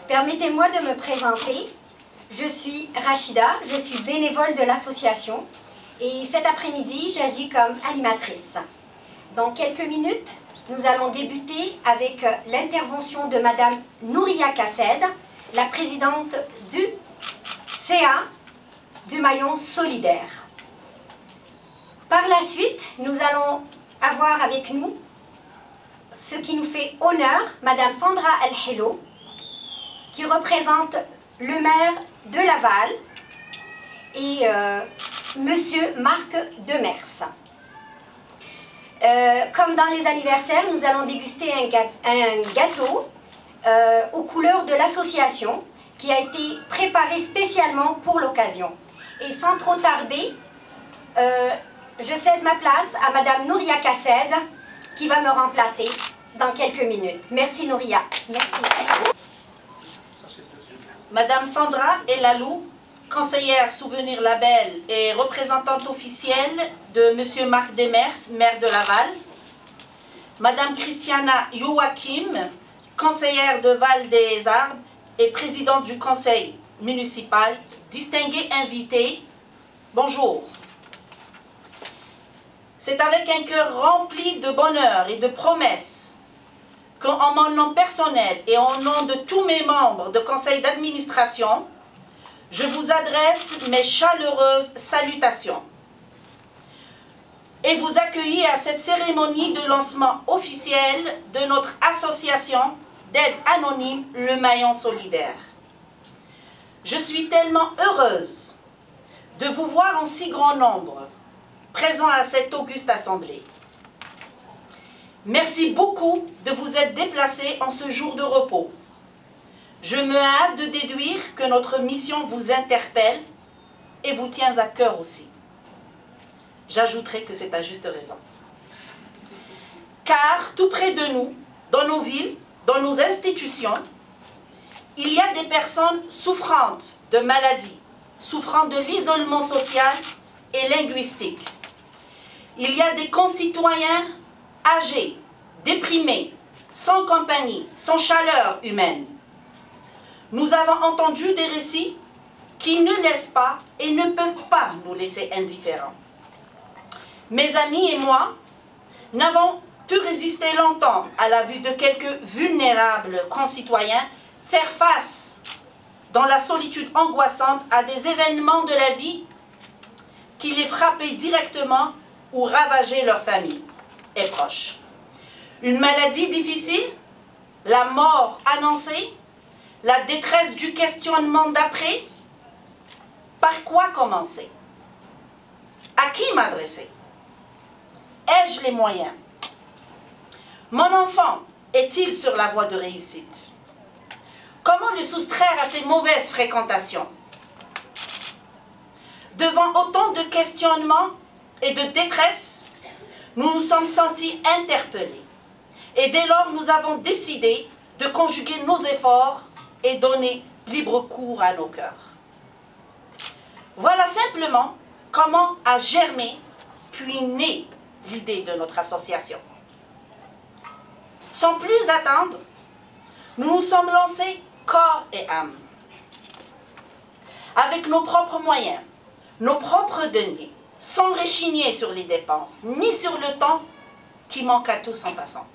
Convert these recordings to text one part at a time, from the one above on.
Permettez-moi de me présenter. Je suis Rachida, je suis bénévole de l'association et cet après-midi, j'agis comme animatrice. Dans quelques minutes, nous allons débuter avec l'intervention de Madame Nouria Kassed, la présidente du CA du maillon solidaire. Par la suite, nous allons avoir avec nous, ce qui nous fait honneur, Madame Sandra El-Hello, qui représente le maire de Laval et Monsieur Marc Demers. Comme dans les anniversaires, nous allons déguster un gâteau aux couleurs de l'association qui a été préparé spécialement pour l'occasion. Et sans trop tarder, je cède ma place à Madame Nouria Kassed qui va me remplacer dans quelques minutes. Merci Nouria. Merci. Madame Sandra Elalou, conseillère Souvenir Label et représentante officielle de Monsieur Marc Demers, maire de Laval. Madame Christiana Joachim, conseillère de Val-des-Arbres et présidente du conseil municipal. Distingués invités, bonjour. C'est avec un cœur rempli de bonheur et de promesses qu'en mon nom personnel et au nom de tous mes membres de conseil d'administration, je vous adresse mes chaleureuses salutations et vous accueillis à cette cérémonie de lancement officiel de notre association d'aide anonyme, le Maillon Solidaire. Je suis tellement heureuse de vous voir en si grand nombre présents à cette auguste assemblée. Merci beaucoup de vous être déplacés en ce jour de repos. Je me hâte de déduire que notre mission vous interpelle et vous tient à cœur aussi. J'ajouterai que c'est à juste raison. Car tout près de nous, dans nos villes, dans nos institutions, il y a des personnes souffrantes de maladies, souffrant de l'isolement social et linguistique. Il y a des concitoyens âgés, déprimés, sans compagnie, sans chaleur humaine. Nous avons entendu des récits qui ne laissent pas et ne peuvent pas nous laisser indifférents. Mes amis et moi n'avons pu résister longtemps à la vue de quelques vulnérables concitoyens faire face dans la solitude angoissante à des événements de la vie qui les frappaient directement ou ravageaient leur famille et proches. Une maladie difficile, la mort annoncée, la détresse du questionnement d'après. Par quoi commencer? À qui m'adresser? Ai-je les moyens? Mon enfant est-il sur la voie de réussite? Comment le soustraire à ces mauvaises fréquentations? Devant autant de questionnements et de détresse, nous nous sommes sentis interpellés. Et dès lors, nous avons décidé de conjuguer nos efforts et donner libre cours à nos cœurs. Voilà simplement comment a germé puis né l'idée de notre association. Sans plus attendre, nous nous sommes lancés corps et âme. Avec nos propres moyens, nos propres deniers, sans réchigner sur les dépenses, ni sur le temps qui manque à tous en passant.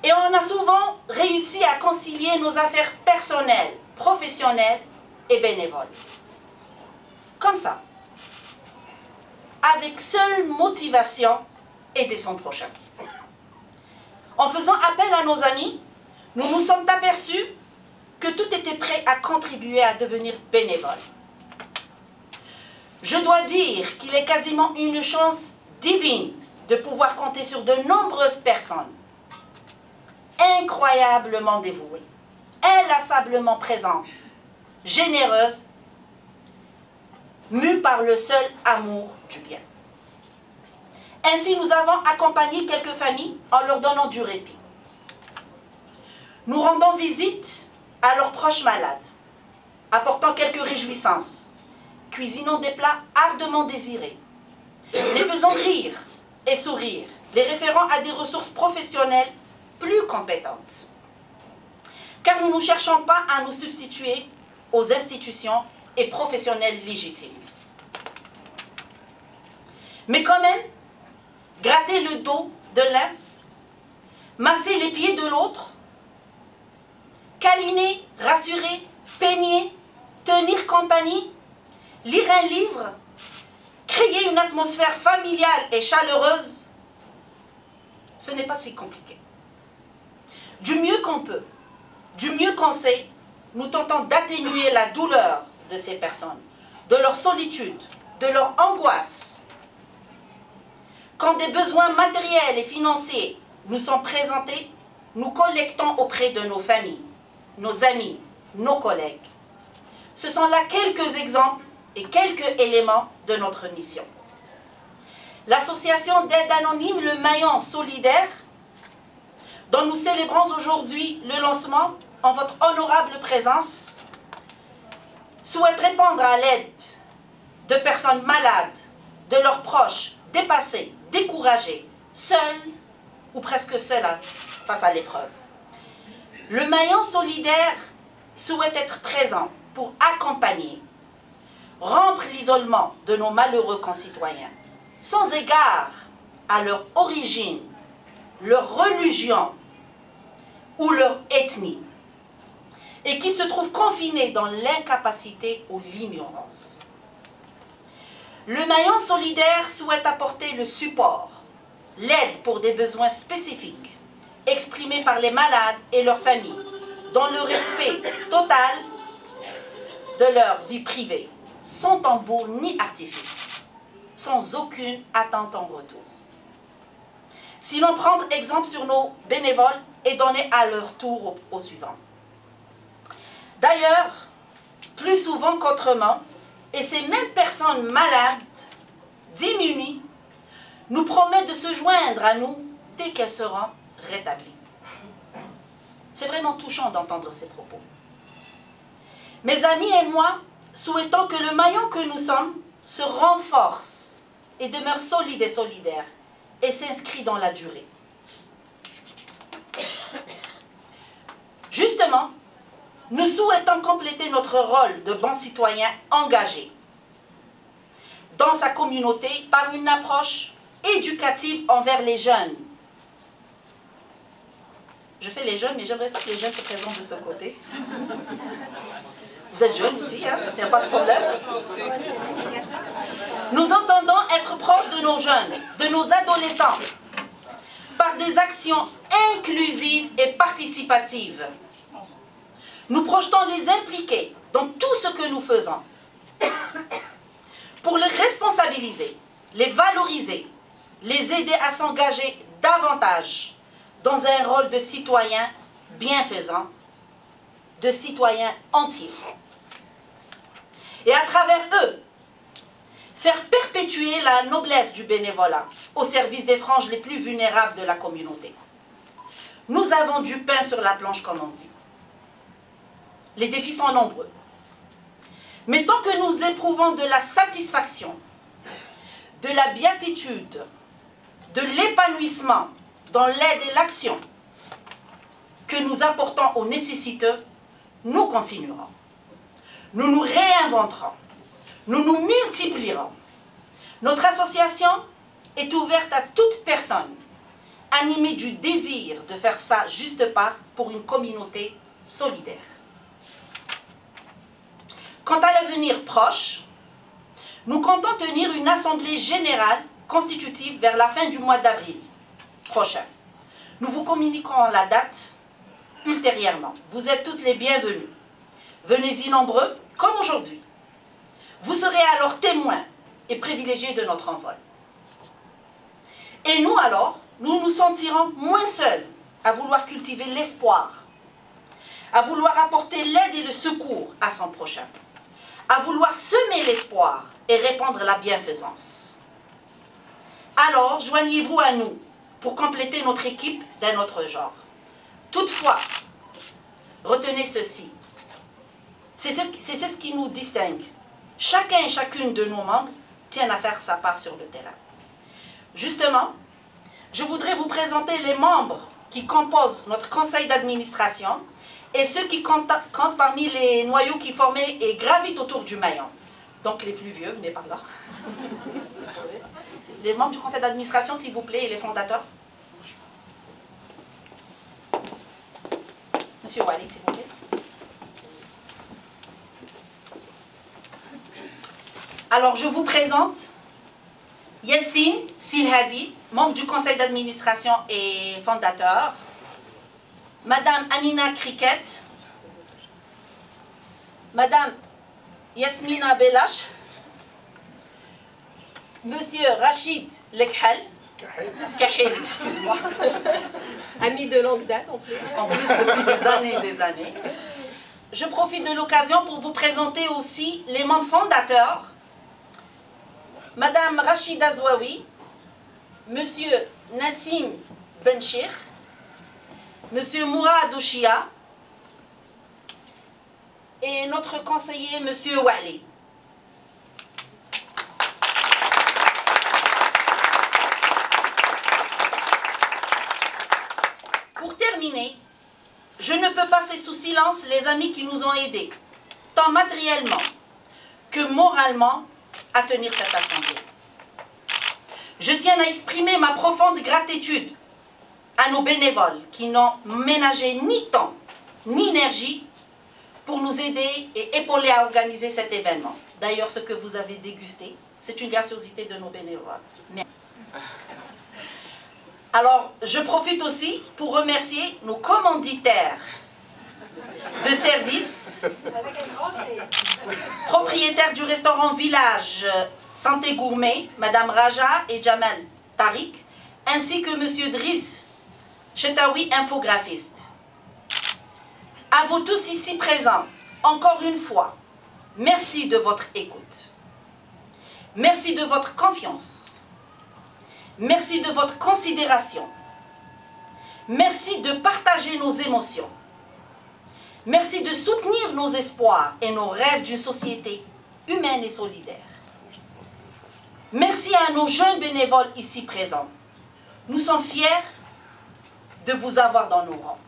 Et on a souvent réussi à concilier nos affaires personnelles, professionnelles et bénévoles. Comme ça. Avec seule motivation, aider son prochain. En faisant appel à nos amis, nous nous sommes aperçus que tout était prêt à contribuer à devenir bénévole. Je dois dire qu'il est quasiment une chance divine de pouvoir compter sur de nombreuses personnes incroyablement dévouées, inlassablement présentes, généreuses, mues par le seul amour du bien. Ainsi, nous avons accompagné quelques familles en leur donnant du répit. Nous rendons visite à leurs proches malades, apportant quelques réjouissances, cuisinant des plats ardemment désirés, les faisant rire et sourire, les référents à des ressources professionnelles plus compétentes. Car nous ne cherchons pas à nous substituer aux institutions et professionnels légitimes. Mais quand même, gratter le dos de l'un, masser les pieds de l'autre, câliner, rassurer, peigner, tenir compagnie, lire un livre, créer une atmosphère familiale et chaleureuse, ce n'est pas si compliqué. Du mieux qu'on peut, du mieux qu'on sait, nous tentons d'atténuer la douleur de ces personnes, de leur solitude, de leur angoisse. Quand des besoins matériels et financiers nous sont présentés, nous collectons auprès de nos familles, nos amis, nos collègues. Ce sont là quelques exemples et quelques éléments de notre mission. L'association d'aide anonyme Le Maillon Solidaire, dont nous célébrons aujourd'hui le lancement en votre honorable présence, souhaite répondre à l'aide de personnes malades, de leurs proches, dépassés, découragés, seuls ou presque seuls face à l'épreuve. Le Maillon Solidaire souhaite être présent pour accompagner, rompre l'isolement de nos malheureux concitoyens, sans égard à leur origine, leur religion ou leur ethnie, et qui se trouvent confinés dans l'incapacité ou l'ignorance. Le Maillon Solidaire souhaite apporter le support, l'aide pour des besoins spécifiques, exprimés par les malades et leurs familles, dans le respect total de leur vie privée, sans tambour ni artifice, sans aucune attente en retour. Sinon, prendre exemple sur nos bénévoles et donner à leur tour au suivant. D'ailleurs, plus souvent qu'autrement, et ces mêmes personnes malades, diminuées, nous promettent de se joindre à nous dès qu'elles seront rétablies. C'est vraiment touchant d'entendre ces propos. Mes amis et moi souhaitons que le maillon que nous sommes se renforce et demeure solide et solidaire et s'inscrit dans la durée. Justement, nous souhaitons compléter notre rôle de bons citoyens engagés dans sa communauté par une approche éducative envers les jeunes. Je fais les jeunes, mais j'aimerais ça que les jeunes se présentent de ce côté. Vous êtes jeunes aussi, hein? Il n'y a pas de problème. Nous entendons être proches de nos jeunes, de nos adolescents, par des actions inclusives et participatives. Nous projetons les impliquer dans tout ce que nous faisons pour les responsabiliser, les valoriser, les aider à s'engager davantage dans un rôle de citoyen bienfaisant, de citoyen entier. Et à travers eux, faire perpétuer la noblesse du bénévolat au service des franges les plus vulnérables de la communauté. Nous avons du pain sur la planche, comme on dit. Les défis sont nombreux. Mais tant que nous éprouvons de la satisfaction, de la béatitude, de l'épanouissement dans l'aide et l'action que nous apportons aux nécessiteux, nous continuerons. Nous nous réinventerons. Nous nous multiplierons. Notre association est ouverte à toute personne animée du désir de faire ça juste part pour une communauté solidaire. Quant à l'avenir proche, nous comptons tenir une assemblée générale constitutive vers la fin du mois d'avril prochain. Nous vous communiquerons la date ultérieurement. Vous êtes tous les bienvenus. Venez-y nombreux, comme aujourd'hui. Vous serez alors témoins et privilégiés de notre envol. Et nous alors, nous nous sentirons moins seuls à vouloir cultiver l'espoir, à vouloir apporter l'aide et le secours à son prochain, à vouloir semer l'espoir et répandre la bienfaisance. Alors, joignez-vous à nous pour compléter notre équipe d'un autre genre. Toutefois, retenez ceci. C'est ce qui nous distingue. Chacun et chacune de nos membres tient à faire sa part sur le terrain. Justement, je voudrais vous présenter les membres qui composent notre conseil d'administration et ceux qui comptent parmi les noyaux qui formaient et gravitent autour du maillon. Donc les plus vieux, venez par là. Les membres du conseil d'administration, s'il vous plaît, et les fondateurs. Monsieur Wali, s'il vous plaît. Alors, je vous présente Yassine Silhadi, membre du conseil d'administration et fondateur. Madame Amina Cricket. Madame Yasmina Belash. Monsieur Rachid Lekhal. Kahil, excuse-moi. Ami de longue date en plus. En plus, depuis des années et des années. Je profite de l'occasion pour vous présenter aussi les membres fondateurs. Madame Rachida Zouaoui, Monsieur Nassim Benchir, Monsieur Mourad Ouchia et notre conseiller Monsieur Wali. Pour terminer, je ne peux passer sous silence les amis qui nous ont aidés, tant matériellement que moralement, à tenir cette assemblée. Je tiens à exprimer ma profonde gratitude à nos bénévoles qui n'ont ménagé ni temps ni énergie pour nous aider et épauler à organiser cet événement. D'ailleurs, ce que vous avez dégusté, c'est une graciosité de nos bénévoles. Merci. Alors, je profite aussi pour remercier nos commanditaires de service, propriétaires du restaurant Village Santé Gourmet, Madame Raja et Jamal Tariq, ainsi que Monsieur Driss Chetaoui, infographiste. À vous tous ici présents, encore une fois, merci de votre écoute. Merci de votre confiance. Merci de votre considération. Merci de partager nos émotions. Merci de soutenir nos espoirs et nos rêves d'une société humaine et solidaire. Merci à nos jeunes bénévoles ici présents. Nous sommes fiers de vous avoir dans nos rangs.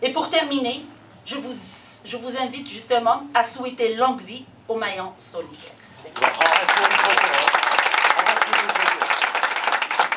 Et pour terminer, je vous invite justement à souhaiter longue vie au maillon solidaire.